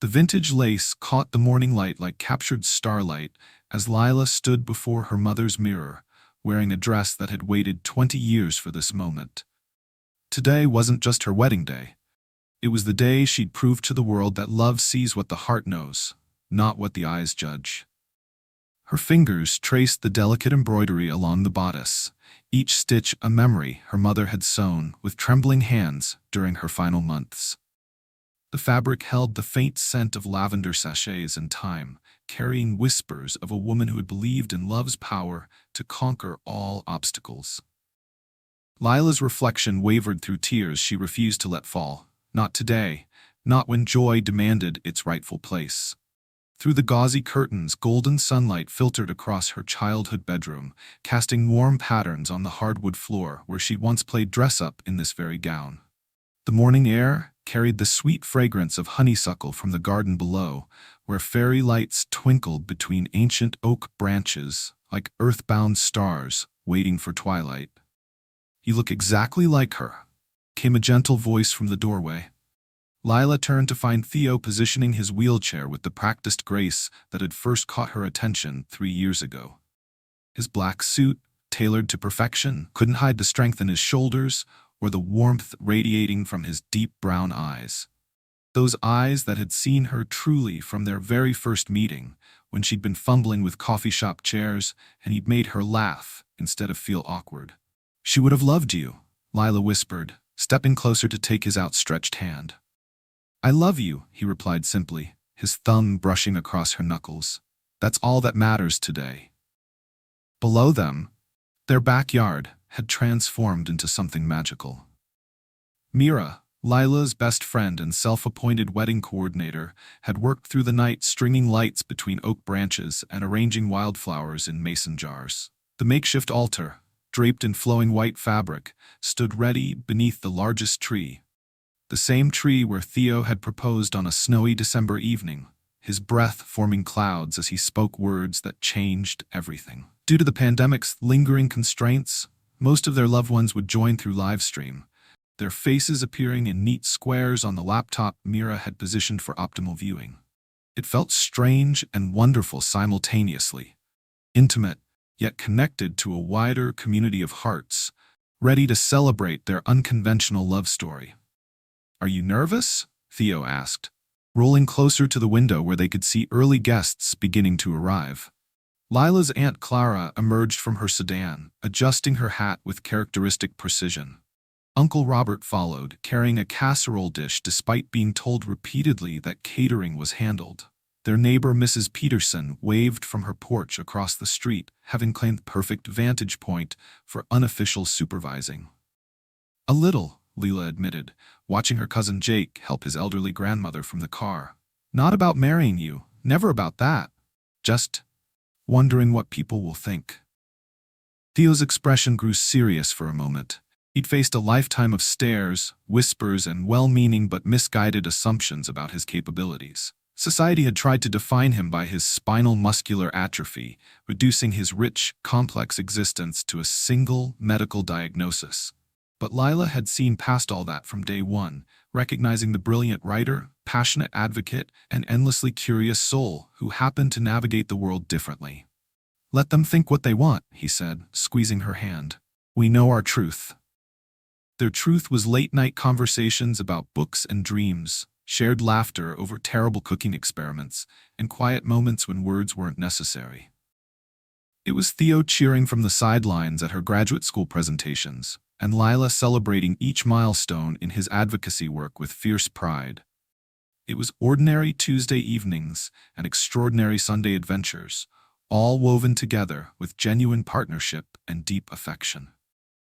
The vintage lace caught the morning light like captured starlight as Lila stood before her mother's mirror, wearing a dress that had waited 20 years for this moment. Today wasn't just her wedding day. It was the day she'd proved to the world that love sees what the heart knows, not what the eyes judge. Her fingers traced the delicate embroidery along the bodice, each stitch a memory her mother had sewn with trembling hands during her final months. The fabric held the faint scent of lavender sachets and thyme, carrying whispers of a woman who had believed in love's power to conquer all obstacles. Lila's reflection wavered through tears she refused to let fall. Not today, not when joy demanded its rightful place. Through the gauzy curtains, golden sunlight filtered across her childhood bedroom, casting warm patterns on the hardwood floor where she'd once played dress-up in this very gown. The morning air carried the sweet fragrance of honeysuckle from the garden below, where fairy lights twinkled between ancient oak branches like earthbound stars waiting for twilight. "You look exactly like her," came a gentle voice from the doorway. Lila turned to find Theo positioning his wheelchair with the practiced grace that had first caught her attention 3 years ago. His black suit, tailored to perfection, couldn't hide the strength in his shoulders or the warmth radiating from his deep brown eyes. Those eyes that had seen her truly from their very first meeting, when she'd been fumbling with coffee shop chairs and he'd made her laugh instead of feel awkward. "She would have loved you," Lila whispered, stepping closer to take his outstretched hand. "I love you," he replied simply, his thumb brushing across her knuckles. "That's all that matters today." Below them, their backyard had transformed into something magical. Mira, Lila's best friend and self-appointed wedding coordinator, had worked through the night stringing lights between oak branches and arranging wildflowers in mason jars. The makeshift altar, draped in flowing white fabric, stood ready beneath the largest tree. The same tree where Theo had proposed on a snowy December evening, his breath forming clouds as he spoke words that changed everything. Due to the pandemic's lingering constraints, most of their loved ones would join through livestream, their faces appearing in neat squares on the laptop Mira had positioned for optimal viewing. It felt strange and wonderful simultaneously, intimate, yet connected to a wider community of hearts, ready to celebrate their unconventional love story. "Are you nervous?" Theo asked, rolling closer to the window where they could see early guests beginning to arrive. Lila's Aunt Clara emerged from her sedan, adjusting her hat with characteristic precision. Uncle Robert followed, carrying a casserole dish despite being told repeatedly that catering was handled. Their neighbor Mrs. Peterson waved from her porch across the street, having claimed the perfect vantage point for unofficial supervising. "A little," Lila admitted, watching her cousin Jake help his elderly grandmother from the car. "Not about marrying you, never about that. Just wondering what people will think." Theo's expression grew serious for a moment. He'd faced a lifetime of stares, whispers, and well-meaning but misguided assumptions about his capabilities. Society had tried to define him by his spinal muscular atrophy, reducing his rich, complex existence to a single medical diagnosis. But Lila had seen past all that from day one, recognizing the brilliant writer, passionate advocate, and endlessly curious soul who happened to navigate the world differently. "Let them think what they want," he said, squeezing her hand. "We know our truth." Their truth was late-night conversations about books and dreams, shared laughter over terrible cooking experiments, and quiet moments when words weren't necessary. It was Theo cheering from the sidelines at her graduate school presentations, and Lila celebrating each milestone in his advocacy work with fierce pride. It was ordinary Tuesday evenings and extraordinary Sunday adventures, all woven together with genuine partnership and deep affection.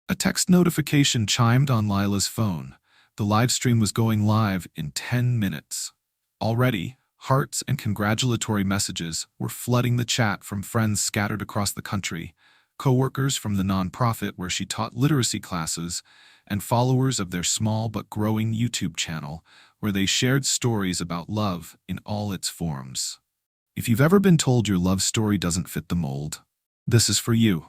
A text notification chimed on Lila's phone. The live stream was going live in 10 minutes. Already, hearts and congratulatory messages were flooding the chat from friends scattered across the country, co-workers from the nonprofit where she taught literacy classes, and followers of their small but growing YouTube channel where they shared stories about love in all its forms. If you've ever been told your love story doesn't fit the mold, this is for you.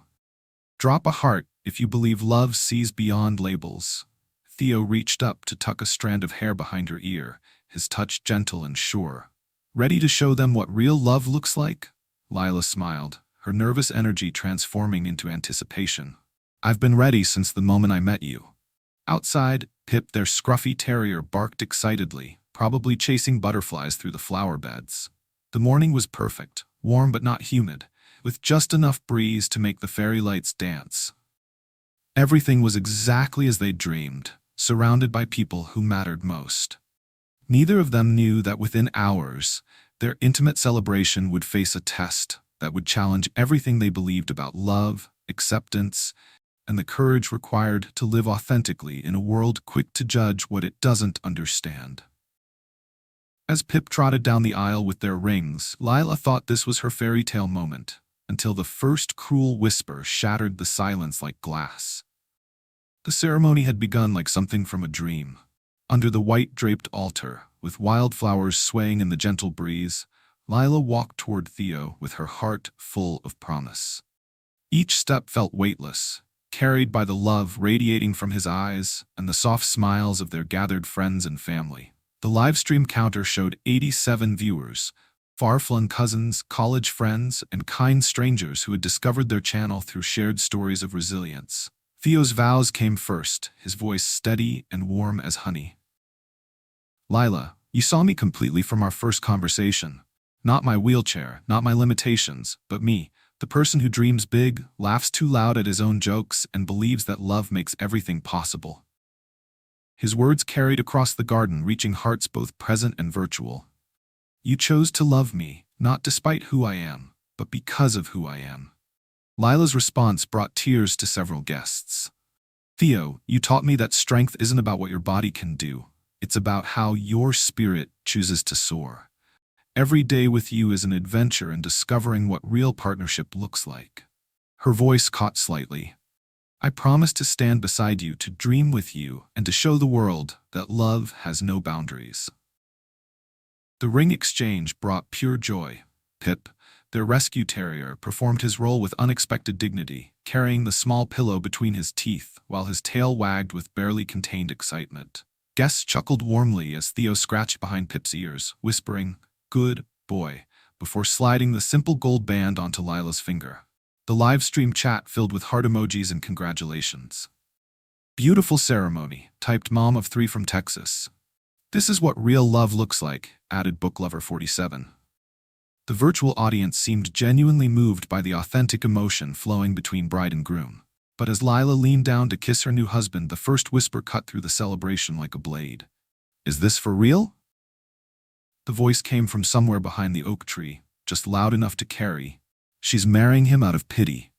Drop a heart if you believe love sees beyond labels. Theo reached up to tuck a strand of hair behind her ear, his touch gentle and sure. Ready to show them what real love looks like? Lila smiled, her nervous energy transforming into anticipation. I've been ready since the moment I met you. Outside, Pip, their scruffy terrier, barked excitedly, probably chasing butterflies through the flower beds. The morning was perfect, warm but not humid, with just enough breeze to make the fairy lights dance. Everything was exactly as they'd dreamed, surrounded by people who mattered most. Neither of them knew that within hours, their intimate celebration would face a test that would challenge everything they believed about love, acceptance, and the courage required to live authentically in a world quick to judge what it doesn't understand. As Pip trotted down the aisle with their rings, Lila thought this was her fairy tale moment, until the first cruel whisper shattered the silence like glass. The ceremony had begun like something from a dream. Under the white-draped altar, with wildflowers swaying in the gentle breeze, Lila walked toward Theo with her heart full of promise. Each step felt weightless, carried by the love radiating from his eyes and the soft smiles of their gathered friends and family. The livestream counter showed 87 viewers, far-flung cousins, college friends, and kind strangers who had discovered their channel through shared stories of resilience. Theo's vows came first, his voice steady and warm as honey. Lila, you saw me completely from our first conversation. Not my wheelchair, not my limitations, but me, the person who dreams big, laughs too loud at his own jokes, and believes that love makes everything possible. His words carried across the garden, reaching hearts both present and virtual. You chose to love me, not despite who I am, but because of who I am. Lila's response brought tears to several guests. Theo, you taught me that strength isn't about what your body can do. It's about how your spirit chooses to soar. Every day with you is an adventure in discovering what real partnership looks like. Her voice caught slightly. I promise to stand beside you, to dream with you, and to show the world that love has no boundaries. The ring exchange brought pure joy. Pip, their rescue terrier, performed his role with unexpected dignity, carrying the small pillow between his teeth while his tail wagged with barely contained excitement. Guests chuckled warmly as Theo scratched behind Pip's ears, whispering, "Good boy," before sliding the simple gold band onto Lila's finger. The live-stream chat filled with heart emojis and congratulations. Beautiful ceremony, typed Mom of 3 from Texas. This is what real love looks like, added Booklover47. The virtual audience seemed genuinely moved by the authentic emotion flowing between bride and groom. But as Lila leaned down to kiss her new husband, the first whisper cut through the celebration like a blade. Is this for real? The voice came from somewhere behind the oak tree, just loud enough to carry. She's marrying him out of pity.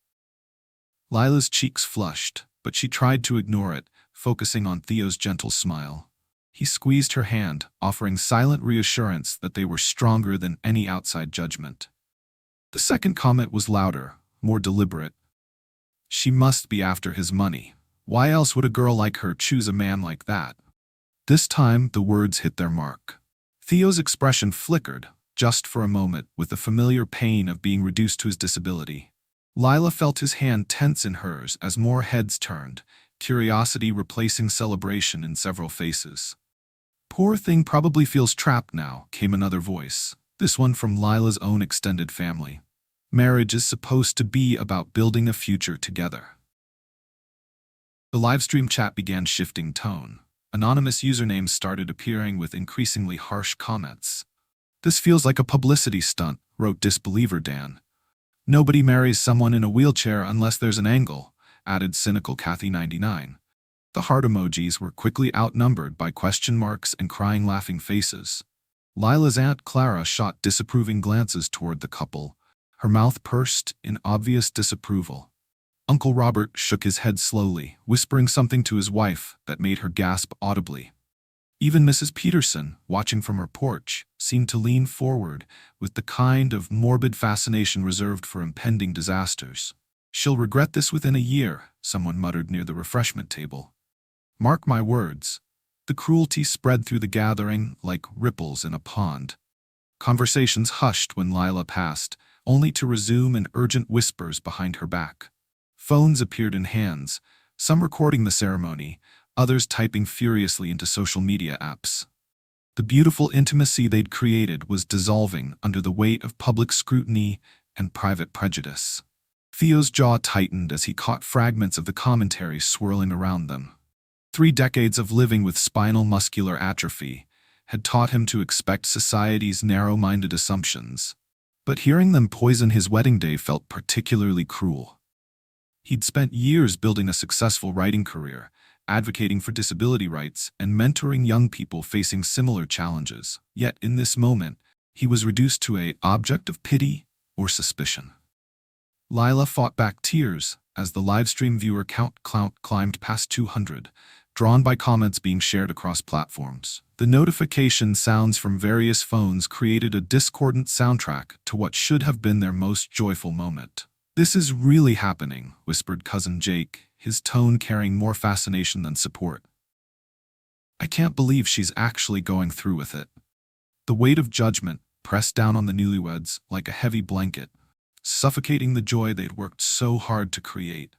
Lila's cheeks flushed, but she tried to ignore it, focusing on Theo's gentle smile. He squeezed her hand, offering silent reassurance that they were stronger than any outside judgment. The second comment was louder, more deliberate. She must be after his money. Why else would a girl like her choose a man like that? This time, the words hit their mark. Theo's expression flickered, just for a moment, with the familiar pain of being reduced to his disability. Lila felt his hand tense in hers as more heads turned, curiosity replacing celebration in several faces. Poor thing probably feels trapped now, came another voice, this one from Lila's own extended family. Marriage is supposed to be about building a future together. The livestream chat began shifting tone. Anonymous usernames started appearing with increasingly harsh comments. This feels like a publicity stunt, wrote Disbeliever Dan. Nobody marries someone in a wheelchair unless there's an angle, added cynical Kathy99. The heart emojis were quickly outnumbered by question marks and crying laughing faces. Lila's Aunt Clara shot disapproving glances toward the couple, her mouth pursed in obvious disapproval. Uncle Robert shook his head slowly, whispering something to his wife that made her gasp audibly. Even Mrs. Peterson, watching from her porch, seemed to lean forward with the kind of morbid fascination reserved for impending disasters. She'll regret this within a year, someone muttered near the refreshment table. Mark my words. The cruelty spread through the gathering like ripples in a pond. Conversations hushed when Lila passed, only to resume in urgent whispers behind her back. Phones appeared in hands, some recording the ceremony, others typing furiously into social media apps. The beautiful intimacy they'd created was dissolving under the weight of public scrutiny and private prejudice. Theo's jaw tightened as he caught fragments of the commentary swirling around them. 3 decades of living with spinal muscular atrophy had taught him to expect society's narrow-minded assumptions. But hearing them poison his wedding day felt particularly cruel. He'd spent years building a successful writing career, advocating for disability rights and mentoring young people facing similar challenges. Yet in this moment, he was reduced to an object of pity or suspicion. Lila fought back tears as the livestream viewer count climbed past 200, drawn by comments being shared across platforms. The notification sounds from various phones created a discordant soundtrack to what should have been their most joyful moment. "This is really happening," whispered cousin Jake, his tone carrying more fascination than support. "I can't believe she's actually going through with it." The weight of judgment pressed down on the newlyweds like a heavy blanket, suffocating the joy they'd worked so hard to create.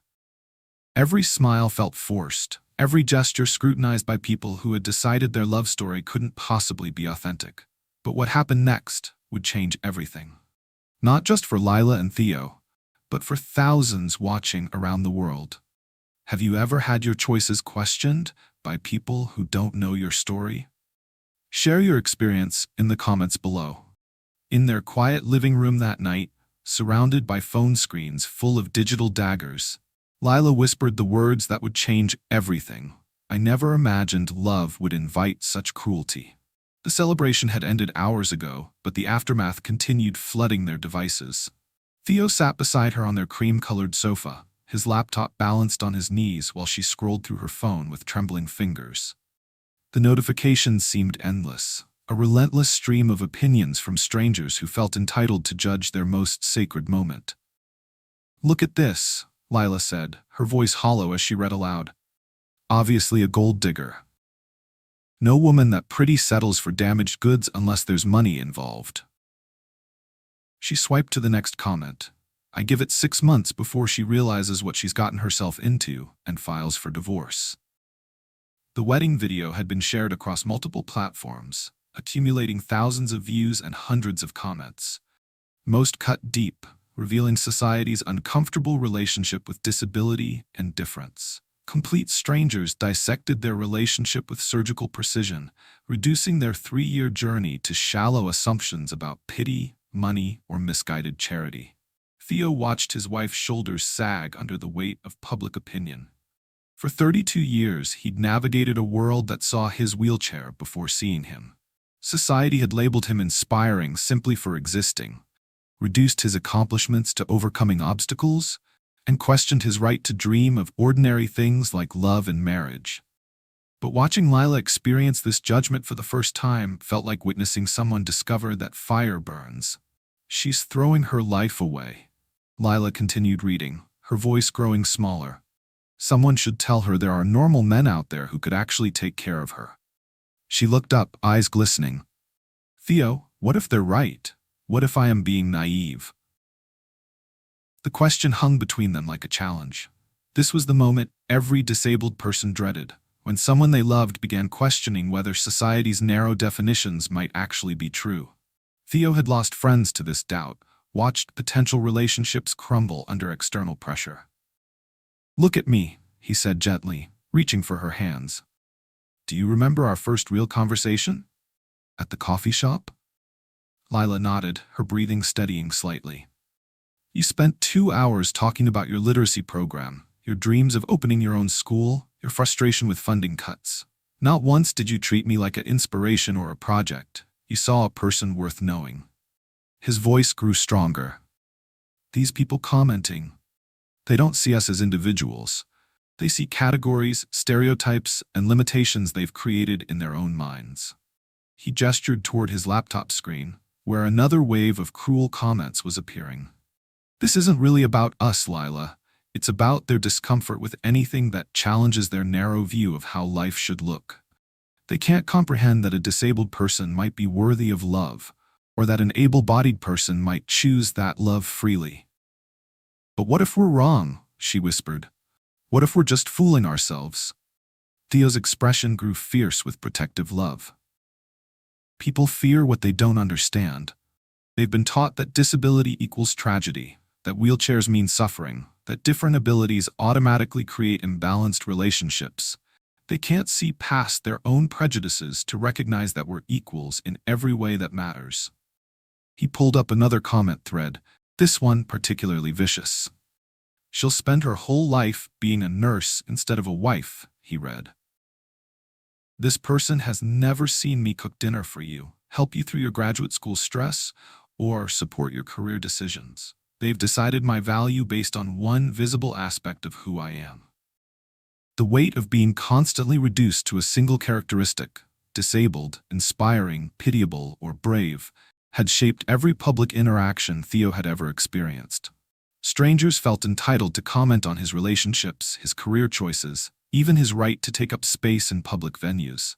Every smile felt forced, every gesture scrutinized by people who had decided their love story couldn't possibly be authentic. But what happened next would change everything. Not just for Lila and Theo, but for thousands watching around the world. Have you ever had your choices questioned by people who don't know your story? Share your experience in the comments below. In their quiet living room that night, surrounded by phone screens full of digital daggers, Lila whispered the words that would change everything. "I never imagined love would invite such cruelty." The celebration had ended hours ago, but the aftermath continued flooding their devices. Theo sat beside her on their cream-colored sofa, his laptop balanced on his knees while she scrolled through her phone with trembling fingers. The notifications seemed endless, a relentless stream of opinions from strangers who felt entitled to judge their most sacred moment. "Look at this," Lila said, her voice hollow as she read aloud. "Obviously a gold digger. No woman that pretty settles for damaged goods unless there's money involved." She swiped to the next comment. "I give it 6 months before she realizes what she's gotten herself into and files for divorce." The wedding video had been shared across multiple platforms, accumulating thousands of views and hundreds of comments. Most cut deep, revealing society's uncomfortable relationship with disability and difference. Complete strangers dissected their relationship with surgical precision, reducing their 3-year journey to shallow assumptions about pity, money, or misguided charity. Theo watched his wife's shoulders sag under the weight of public opinion. For 32 years, he'd navigated a world that saw his wheelchair before seeing him. Society had labeled him inspiring simply for existing, reduced his accomplishments to overcoming obstacles, and questioned his right to dream of ordinary things like love and marriage. But watching Lila experience this judgment for the first time felt like witnessing someone discover that fire burns. "She's throwing her life away." Lila continued reading, her voice growing smaller. "Someone should tell her there are normal men out there who could actually take care of her." She looked up, eyes glistening. "Theo, what if they're right? What if I am being naive?" The question hung between them like a challenge. This was the moment every disabled person dreaded, when someone they loved began questioning whether society's narrow definitions might actually be true. Theo had lost friends to this doubt, watched potential relationships crumble under external pressure. "Look at me," he said gently, reaching for her hands. "Do you remember our first real conversation? At the coffee shop?" Lila nodded, her breathing steadying slightly. "You spent 2 hours talking about your literacy program, your dreams of opening your own school, your frustration with funding cuts. Not once did you treat me like an inspiration or a project. You saw a person worth knowing." His voice grew stronger. "These people commenting, they don't see us as individuals. They see categories, stereotypes, and limitations they've created in their own minds." He gestured toward his laptop screen, where another wave of cruel comments was appearing. "This isn't really about us, Lila. It's about their discomfort with anything that challenges their narrow view of how life should look. They can't comprehend that a disabled person might be worthy of love, or that an able-bodied person might choose that love freely." "But what if we're wrong?" she whispered. "What if we're just fooling ourselves?" Theo's expression grew fierce with protective love. People fear what they don't understand. They've been taught that disability equals tragedy, that wheelchairs mean suffering, that different abilities automatically create imbalanced relationships. They can't see past their own prejudices to recognize that we're equals in every way that matters. He pulled up another comment thread, this one particularly vicious. "She'll spend her whole life being a nurse instead of a wife," he read. "This person has never seen me cook dinner for you, help you through your graduate school stress, or support your career decisions. They've decided my value based on one visible aspect of who I am." The weight of being constantly reduced to a single characteristic, disabled, inspiring, pitiable, or brave, had shaped every public interaction Theo had ever experienced. Strangers felt entitled to comment on his relationships, his career choices, even his right to take up space in public venues.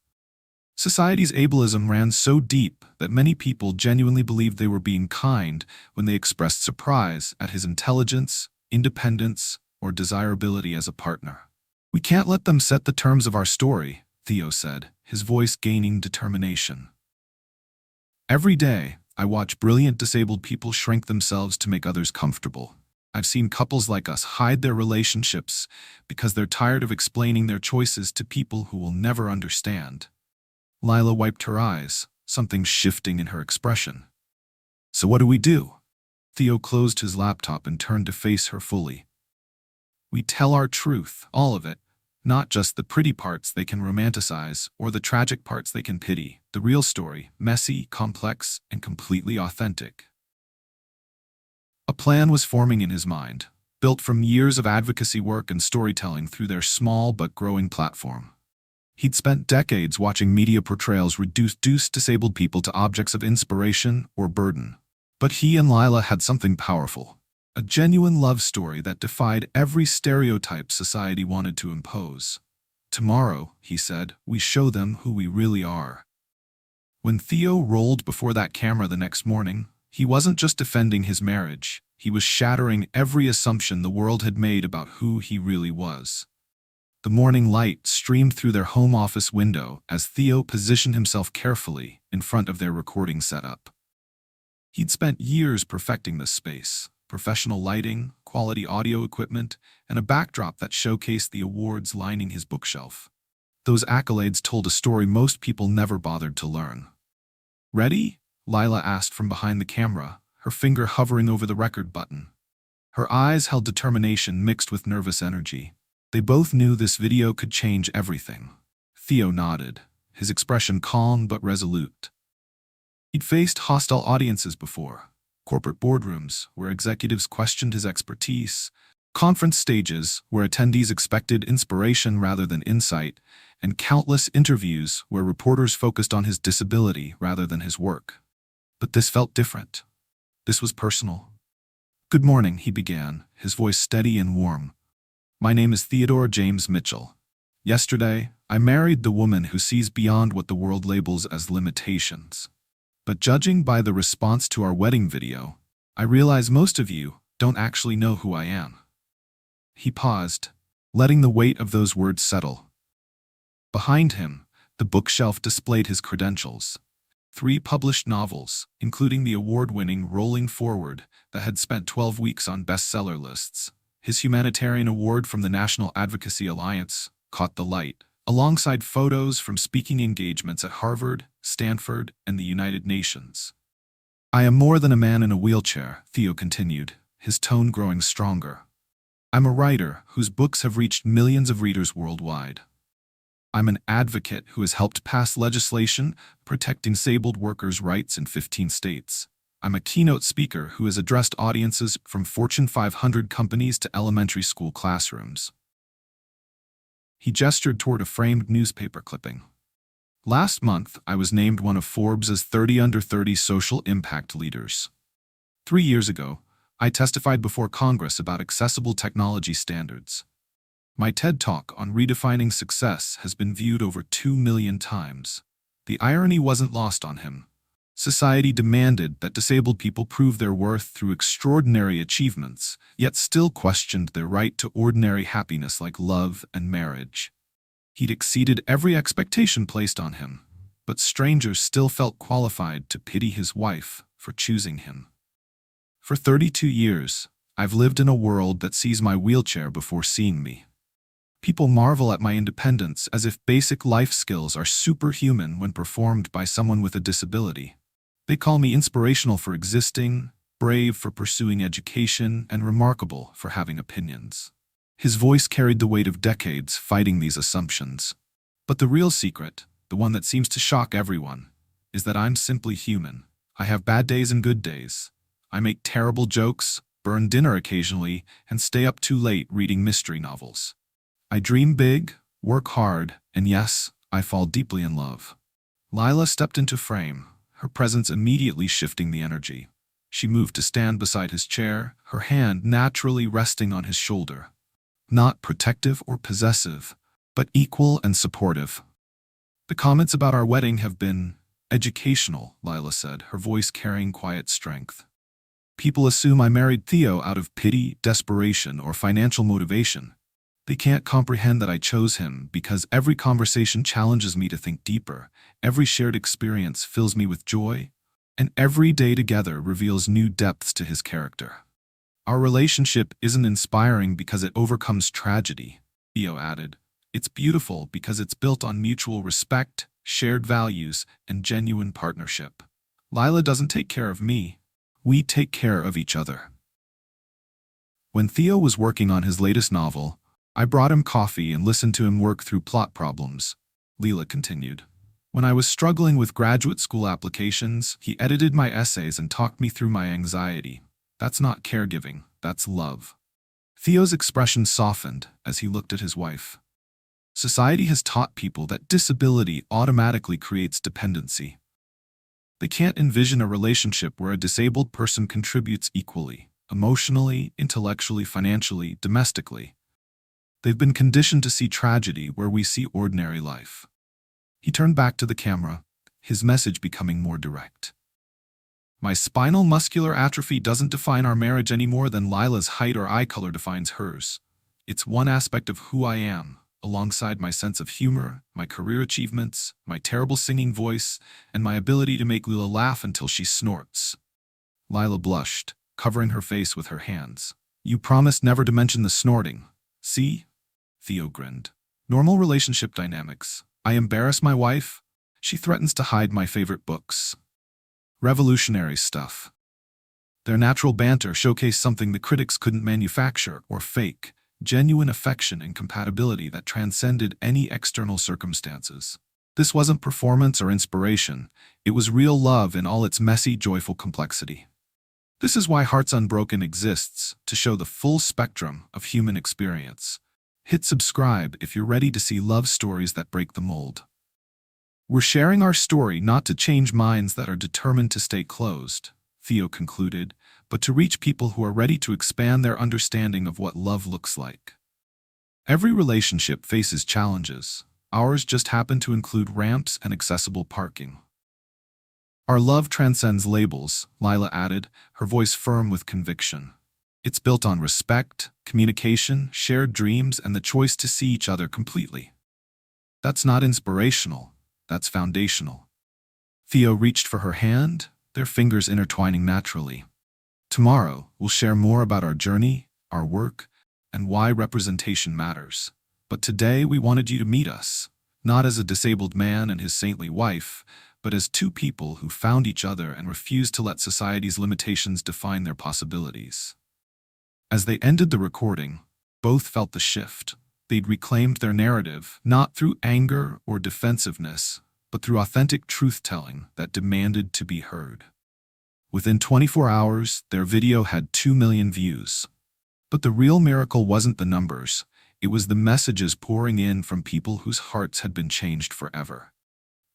Society's ableism ran so deep that many people genuinely believed they were being kind when they expressed surprise at his intelligence, independence, or desirability as a partner. "We can't let them set the terms of our story," Theo said, his voice gaining determination. "Every day, I watch brilliant disabled people shrink themselves to make others comfortable. I've seen couples like us hide their relationships because they're tired of explaining their choices to people who will never understand." Lila wiped her eyes, something shifting in her expression. "So what do we do?" Theo closed his laptop and turned to face her fully. "We tell our truth, all of it, not just the pretty parts they can romanticize or the tragic parts they can pity. The real story, messy, complex, and completely authentic." A plan was forming in his mind, built from years of advocacy work and storytelling through their small but growing platform. He'd spent decades watching media portrayals reduce disabled people to objects of inspiration or burden. But he and Lila had something powerful, a genuine love story that defied every stereotype society wanted to impose. "Tomorrow," he said, "we show them who we really are." When Theo rolled before that camera the next morning, he wasn't just defending his marriage, he was shattering every assumption the world had made about who he really was. The morning light streamed through their home office window as Theo positioned himself carefully in front of their recording setup. He'd spent years perfecting this space, professional lighting, quality audio equipment, and a backdrop that showcased the awards lining his bookshelf. Those accolades told a story most people never bothered to learn. "Ready?" Lila asked from behind the camera, her finger hovering over the record button. Her eyes held determination mixed with nervous energy. They both knew this video could change everything. Theo nodded, his expression calm but resolute. He'd faced hostile audiences before, corporate boardrooms where executives questioned his expertise, conference stages where attendees expected inspiration rather than insight, and countless interviews where reporters focused on his disability rather than his work. But this felt different. This was personal. "Good morning," he began, his voice steady and warm. "My name is Theodore James Mitchell. Yesterday, I married the woman who sees beyond what the world labels as limitations. But judging by the response to our wedding video, I realize most of you don't actually know who I am." He paused, letting the weight of those words settle. Behind him, the bookshelf displayed his credentials. 3 published novels, including the award-winning Rolling Forward that had spent 12 weeks on bestseller lists. His humanitarian award from the National Advocacy Alliance caught the light, alongside photos from speaking engagements at Harvard, Stanford, and the United Nations. "I am more than a man in a wheelchair," Theo continued, his tone growing stronger. "I'm a writer whose books have reached millions of readers worldwide. I'm an advocate who has helped pass legislation protecting disabled workers' rights in 15 states. I'm a keynote speaker who has addressed audiences from Fortune 500 companies to elementary school classrooms." He gestured toward a framed newspaper clipping. "Last month, I was named one of Forbes' 30 under 30 social impact leaders. 3 years ago, I testified before Congress about accessible technology standards. My TED Talk on redefining success has been viewed over 2 million times. The irony wasn't lost on him. Society demanded that disabled people prove their worth through extraordinary achievements, yet still questioned their right to ordinary happiness like love and marriage. He'd exceeded every expectation placed on him. but strangers still felt qualified to pity his wife for choosing him. For 32 years, I've lived in a world that sees my wheelchair before seeing me. People marvel at my independence as if basic life skills are superhuman when performed by someone with a disability. They call me inspirational for existing, brave for pursuing education, and remarkable for having opinions. His voice carried the weight of decades fighting these assumptions. But the real secret, the one that seems to shock everyone, is that I'm simply human. I have bad days and good days. I make terrible jokes, burn dinner occasionally, and stay up too late reading mystery novels. I dream big, work hard, and yes, I fall deeply in love. Lila stepped into frame, her presence immediately shifting the energy. She moved to stand beside his chair, her hand naturally resting on his shoulder. Not protective or possessive, but equal and supportive. The comments about our wedding have been educational, Lila said, her voice carrying quiet strength. People assume I married Theo out of pity, desperation, or financial motivation. They can't comprehend that I chose him because every conversation challenges me to think deeper, every shared experience fills me with joy, and every day together reveals new depths to his character. Our relationship isn't inspiring because it overcomes tragedy, Theo added. It's beautiful because it's built on mutual respect, shared values, and genuine partnership. Lila doesn't take care of me. We take care of each other. When Theo was working on his latest novel, I brought him coffee and listened to him work through plot problems, Lila continued. When I was struggling with graduate school applications, he edited my essays and talked me through my anxiety. That's not caregiving, that's love. Theo's expression softened as he looked at his wife. Society has taught people that disability automatically creates dependency. They can't envision a relationship where a disabled person contributes equally, emotionally, intellectually, financially, domestically. They've been conditioned to see tragedy where we see ordinary life. He turned back to the camera, his message becoming more direct. My spinal muscular atrophy doesn't define our marriage any more than Lila's height or eye color defines hers. It's one aspect of who I am, alongside my sense of humor, my career achievements, my terrible singing voice, and my ability to make Lila laugh until she snorts. Lila blushed, covering her face with her hands. You promised never to mention the snorting. See? Theo grinned. Normal relationship dynamics. I embarrass my wife. She threatens to hide my favorite books. Revolutionary stuff. Their natural banter showcased something the critics couldn't manufacture or fake, genuine affection and compatibility that transcended any external circumstances. This wasn't performance or inspiration, it was real love in all its messy, joyful complexity. This is why Hearts Unbroken exists, to show the full spectrum of human experience. Hit subscribe if you're ready to see love stories that break the mold. We're sharing our story not to change minds that are determined to stay closed, Theo concluded, but to reach people who are ready to expand their understanding of what love looks like. Every relationship faces challenges. Ours just happen to include ramps and accessible parking. Our love transcends labels, Lila added, her voice firm with conviction. It's built on respect, communication, shared dreams, and the choice to see each other completely. That's not inspirational, that's foundational. Theo reached for her hand, their fingers intertwining naturally. Tomorrow, we'll share more about our journey, our work, and why representation matters. But today we wanted you to meet us, not as a disabled man and his saintly wife, but as two people who found each other and refused to let society's limitations define their possibilities. As they ended the recording, both felt the shift. They'd reclaimed their narrative, not through anger or defensiveness, but through authentic truth-telling that demanded to be heard. Within 24 hours, their video had 2 million views. But the real miracle wasn't the numbers, it was the messages pouring in from people whose hearts had been changed forever.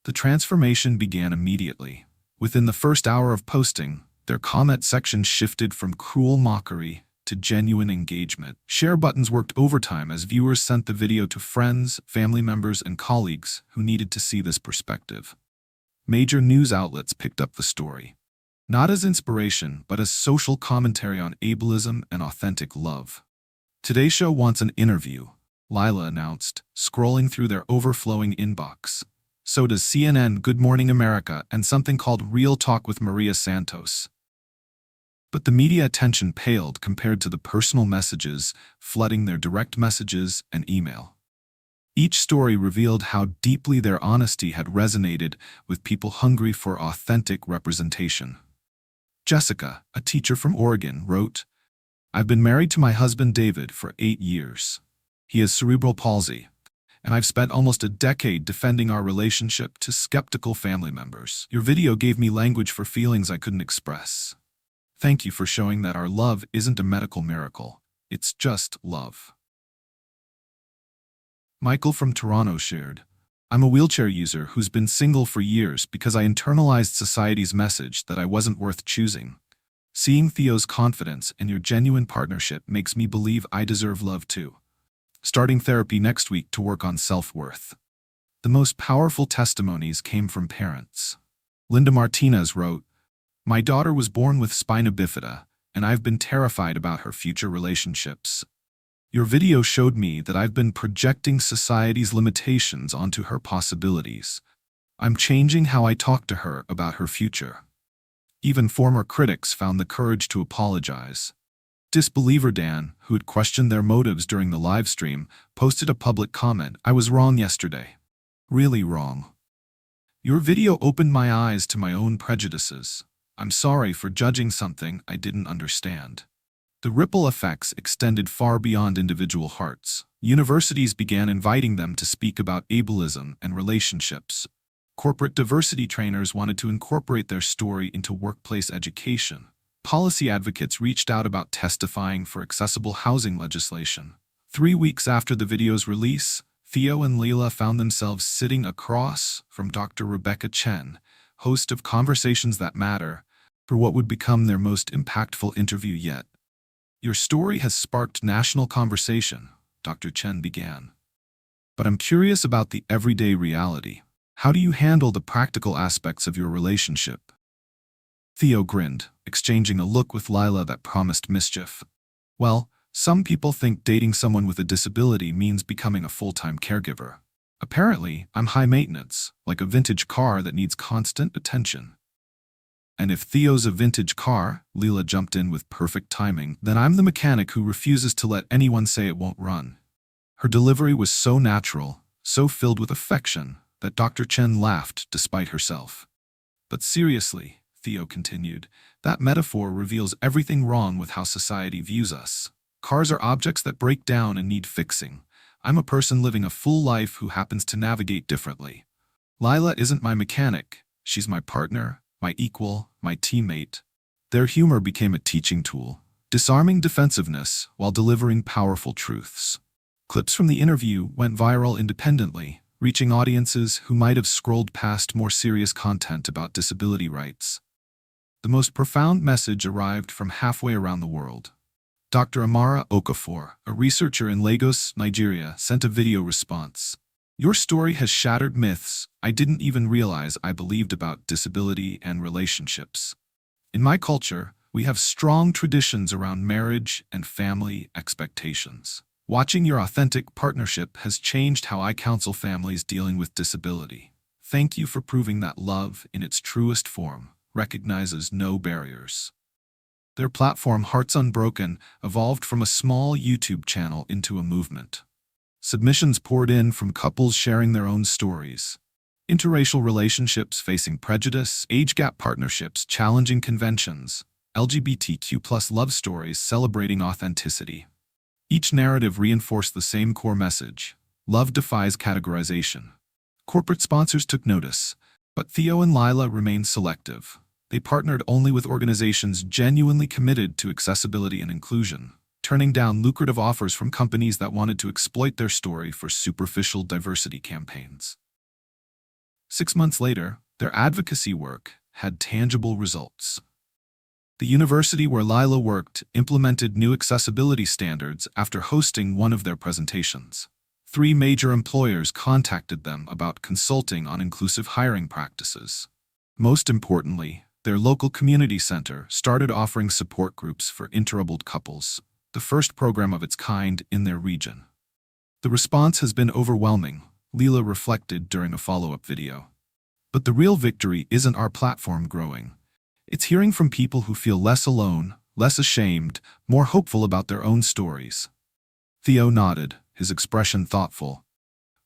The transformation began immediately. Within the first hour of posting, their comment section shifted from cruel mockery to genuine engagement. Share buttons worked overtime as viewers sent the video to friends, family members, and colleagues who needed to see this perspective. Major news outlets picked up the story, not as inspiration, but as social commentary on ableism and authentic love. Today's show wants an interview, Lila announced, scrolling through their overflowing inbox. So does CNN, Good Morning America, and something called Real Talk with Maria Santos. But the media attention paled compared to the personal messages flooding their direct messages and email. Each story revealed how deeply their honesty had resonated with people hungry for authentic representation. Jessica, a teacher from Oregon, wrote, "I've been married to my husband David for 8 years. He has cerebral palsy, and I've spent almost a decade defending our relationship to skeptical family members. Your video gave me language for feelings I couldn't express. Thank you for showing that our love isn't a medical miracle. It's just love." Michael from Toronto shared, "I'm a wheelchair user who's been single for years because I internalized society's message that I wasn't worth choosing. Seeing Theo's confidence and your genuine partnership makes me believe I deserve love too. Starting therapy next week to work on self-worth." The most powerful testimonies came from parents. Linda Martinez wrote, "My daughter was born with spina bifida, and I've been terrified about her future relationships. Your video showed me that I've been projecting society's limitations onto her possibilities. I'm changing how I talk to her about her future." Even former critics found the courage to apologize. Disbeliever Dan, who had questioned their motives during the live stream, posted a public comment, "I was wrong yesterday. Really wrong. Your video opened my eyes to my own prejudices. I'm sorry for judging something I didn't understand." The ripple effects extended far beyond individual hearts. Universities began inviting them to speak about ableism and relationships. Corporate diversity trainers wanted to incorporate their story into workplace education. Policy advocates reached out about testifying for accessible housing legislation. 3 weeks after the video's release, Theo and Lila found themselves sitting across from Dr. Rebecca Chen, host of Conversations That Matter, for what would become their most impactful interview yet. "Your story has sparked national conversation," Dr. Chen began. "But I'm curious about the everyday reality. How do you handle the practical aspects of your relationship?" Theo grinned, exchanging a look with Lila that promised mischief. "Well, some people think dating someone with a disability means becoming a full-time caregiver. Apparently, I'm high maintenance, like a vintage car that needs constant attention." "And if Theo's a vintage car," Lila jumped in with perfect timing, "then I'm the mechanic who refuses to let anyone say it won't run." Her delivery was so natural, so filled with affection, that Dr. Chen laughed despite herself. "But seriously," Theo continued, "that metaphor reveals everything wrong with how society views us. Cars are objects that break down and need fixing. I'm a person living a full life who happens to navigate differently. Lila isn't my mechanic. She's my partner, my equal, my teammate." Their humor became a teaching tool, disarming defensiveness while delivering powerful truths. Clips from the interview went viral independently, reaching audiences who might have scrolled past more serious content about disability rights. The most profound message arrived from halfway around the world. Dr. Amara Okafor, a researcher in Lagos, Nigeria, sent a video response. "Your story has shattered myths I didn't even realize I believed about disability and relationships. In my culture, we have strong traditions around marriage and family expectations. Watching your authentic partnership has changed how I counsel families dealing with disability. Thank you for proving that love, in its truest form, recognizes no barriers." Their platform, Hearts Unbroken, evolved from a small YouTube channel into a movement. Submissions poured in from couples sharing their own stories. Interracial relationships facing prejudice, age gap partnerships challenging conventions, LGBTQ+ love stories celebrating authenticity. Each narrative reinforced the same core message: love defies categorization. Corporate sponsors took notice, but Theo and Lila remained selective. They partnered only with organizations genuinely committed to accessibility and inclusion, turning down lucrative offers from companies that wanted to exploit their story for superficial diversity campaigns. 6 months later, their advocacy work had tangible results. The university where Lila worked implemented new accessibility standards after hosting one of their presentations. 3 major employers contacted them about consulting on inclusive hiring practices. Most importantly, their local community center started offering support groups for interabled couples, the first program of its kind in their region. The response has been overwhelming. Lila reflected during a follow-up video. But the real victory isn't our platform growing. It's hearing from people who feel less alone, less ashamed, more hopeful about their own stories. Theo nodded, his expression thoughtful.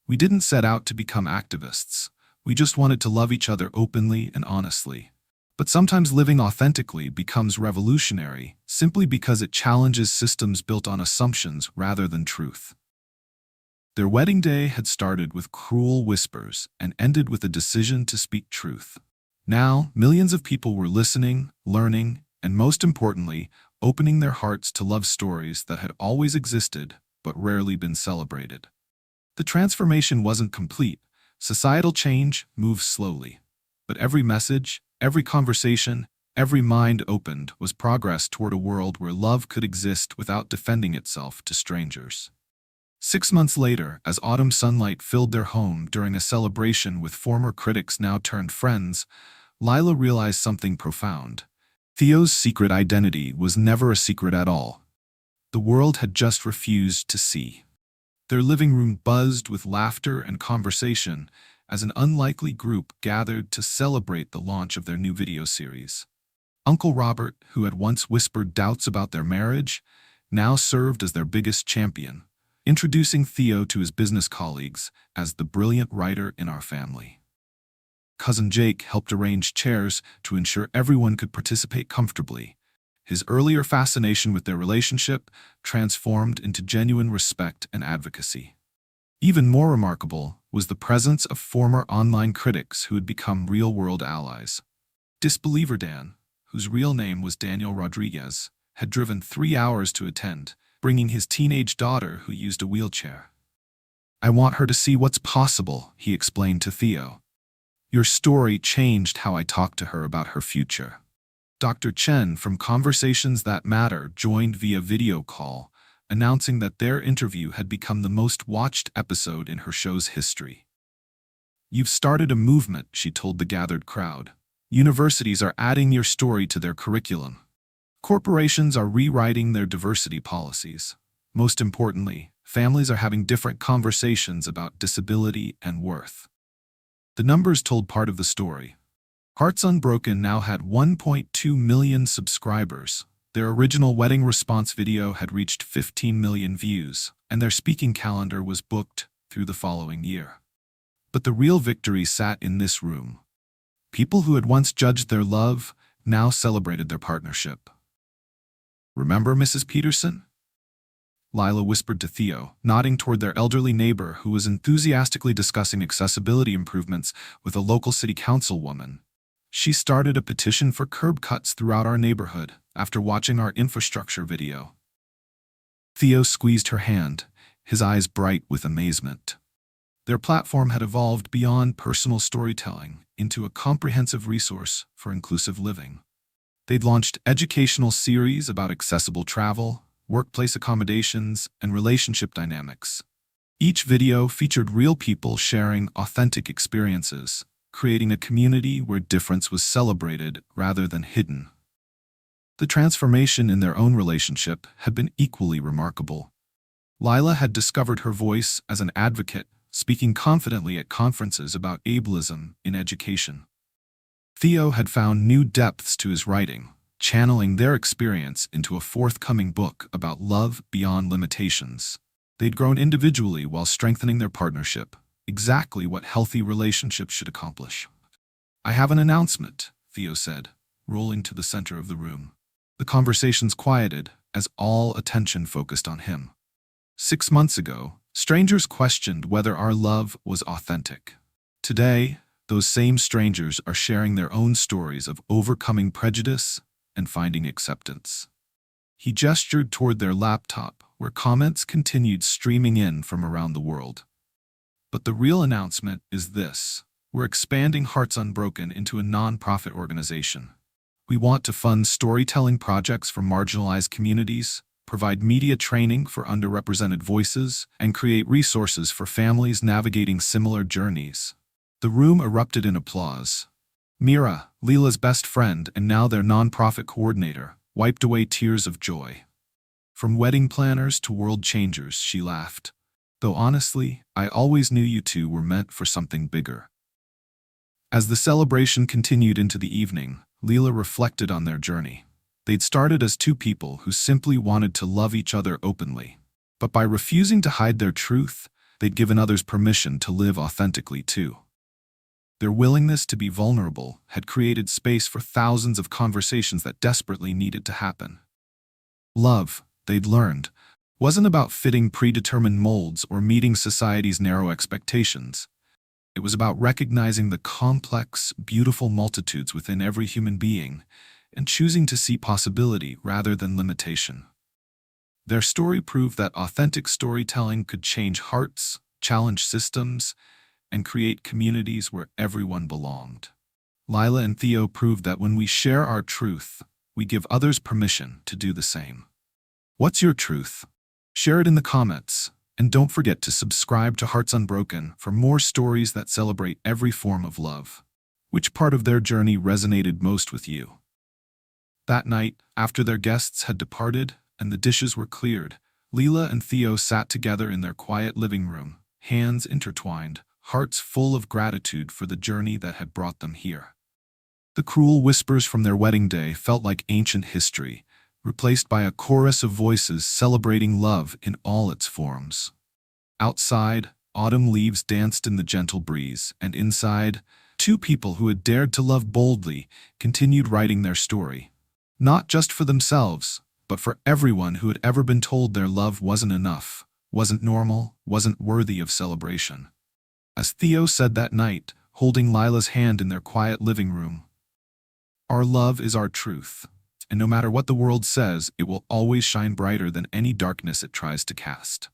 We didn't set out to become activists. We just wanted to love each other openly and honestly. But sometimes living authentically becomes revolutionary simply because it challenges systems built on assumptions rather than truth. Their wedding day had started with cruel whispers and ended with a decision to speak truth. Now, millions of people were listening, learning, and most importantly, opening their hearts to love stories that had always existed but rarely been celebrated. The transformation wasn't complete. Societal change moves slowly. But every message, every conversation, every mind opened was progress toward a world where love could exist without defending itself to strangers. 6 months later, as autumn sunlight filled their home during a celebration with former critics now turned friends, Lila realized something profound. Theo's secret identity was never a secret at all. The world had just refused to see. Their living room buzzed with laughter and conversation as an unlikely group gathered to celebrate the launch of their new video series. Uncle Robert, who had once whispered doubts about their marriage, now served as their biggest champion, introducing Theo to his business colleagues as the brilliant writer in our family. Cousin Jake helped arrange chairs to ensure everyone could participate comfortably. His earlier fascination with their relationship transformed into genuine respect and advocacy. Even more remarkable was the presence of former online critics who had become real-world allies. Disbeliever Dan, whose real name was Daniel Rodriguez, had driven 3 hours to attend, bringing his teenage daughter who used a wheelchair. "I want her to see what's possible," he explained to Theo. "Your story changed how I talk to her about her future." Dr. Chen from Conversations That Matter joined via video call, announcing that their interview had become the most watched episode in her show's history. "You've started a movement," she told the gathered crowd. "Universities are adding your story to their curriculum. Corporations are rewriting their diversity policies. Most importantly, families are having different conversations about disability and worth." The numbers told part of the story. Hearts Unbroken now had 1.2 million subscribers. Their original wedding response video had reached 15 million views, and their speaking calendar was booked through the following year. But the real victory sat in this room. People who had once judged their love now celebrated their partnership. "Remember Mrs. Peterson?" Lila whispered to Theo, nodding toward their elderly neighbor who was enthusiastically discussing accessibility improvements with a local city councilwoman. "She started a petition for curb cuts throughout our neighborhood after watching our infrastructure video." Theo squeezed her hand, his eyes bright with amazement. Their platform had evolved beyond personal storytelling into a comprehensive resource for inclusive living. They'd launched educational series about accessible travel, workplace accommodations, and relationship dynamics. Each video featured real people sharing authentic experiences, creating a community where difference was celebrated rather than hidden. The transformation in their own relationship had been equally remarkable. Lila had discovered her voice as an advocate, speaking confidently at conferences about ableism in education. Theo had found new depths to his writing, channeling their experience into a forthcoming book about love beyond limitations. They'd grown individually while strengthening their partnership, exactly what healthy relationships should accomplish. "I have an announcement," Theo said, rolling to the center of the room. The conversations quieted as all attention focused on him. 6 months ago, strangers questioned whether our love was authentic. Today, those same strangers are sharing their own stories of overcoming prejudice and finding acceptance. He gestured toward their laptop, where comments continued streaming in from around the world. "But the real announcement is this. We're expanding Hearts Unbroken into a non-profit organization. We want to fund storytelling projects for marginalized communities, provide media training for underrepresented voices, and create resources for families navigating similar journeys." The room erupted in applause. Mira, Lila's best friend and now their nonprofit coordinator, wiped away tears of joy. "From wedding planners to world changers," she laughed. Though honestly, I always knew you two were meant for something bigger." As the celebration continued into the evening, Lila reflected on their journey. They'd started as two people who simply wanted to love each other openly. But by refusing to hide their truth, they'd given others permission to live authentically too. Their willingness to be vulnerable had created space for thousands of conversations that desperately needed to happen. Love, they'd learned, wasn't about fitting predetermined molds or meeting society's narrow expectations. It was about recognizing the complex, beautiful multitudes within every human being and choosing to see possibility rather than limitation. Their story proved that authentic storytelling could change hearts, challenge systems, and create communities where everyone belonged. Lila and Theo proved that when we share our truth, we give others permission to do the same. What's your truth? Share it in the comments, and don't forget to subscribe to Hearts Unbroken for more stories that celebrate every form of love. Which part of their journey resonated most with you? That night, after their guests had departed and the dishes were cleared, Lila and Theo sat together in their quiet living room, hands intertwined, hearts full of gratitude for the journey that had brought them here. The cruel whispers from their wedding day felt like ancient history, replaced by a chorus of voices celebrating love in all its forms. Outside, autumn leaves danced in the gentle breeze, and inside, two people who had dared to love boldly continued writing their story. Not just for themselves, but for everyone who had ever been told their love wasn't enough, wasn't normal, wasn't worthy of celebration. As Theo said that night, holding Lila's hand in their quiet living room, "Our love is our truth, and no matter what the world says, it will always shine brighter than any darkness it tries to cast."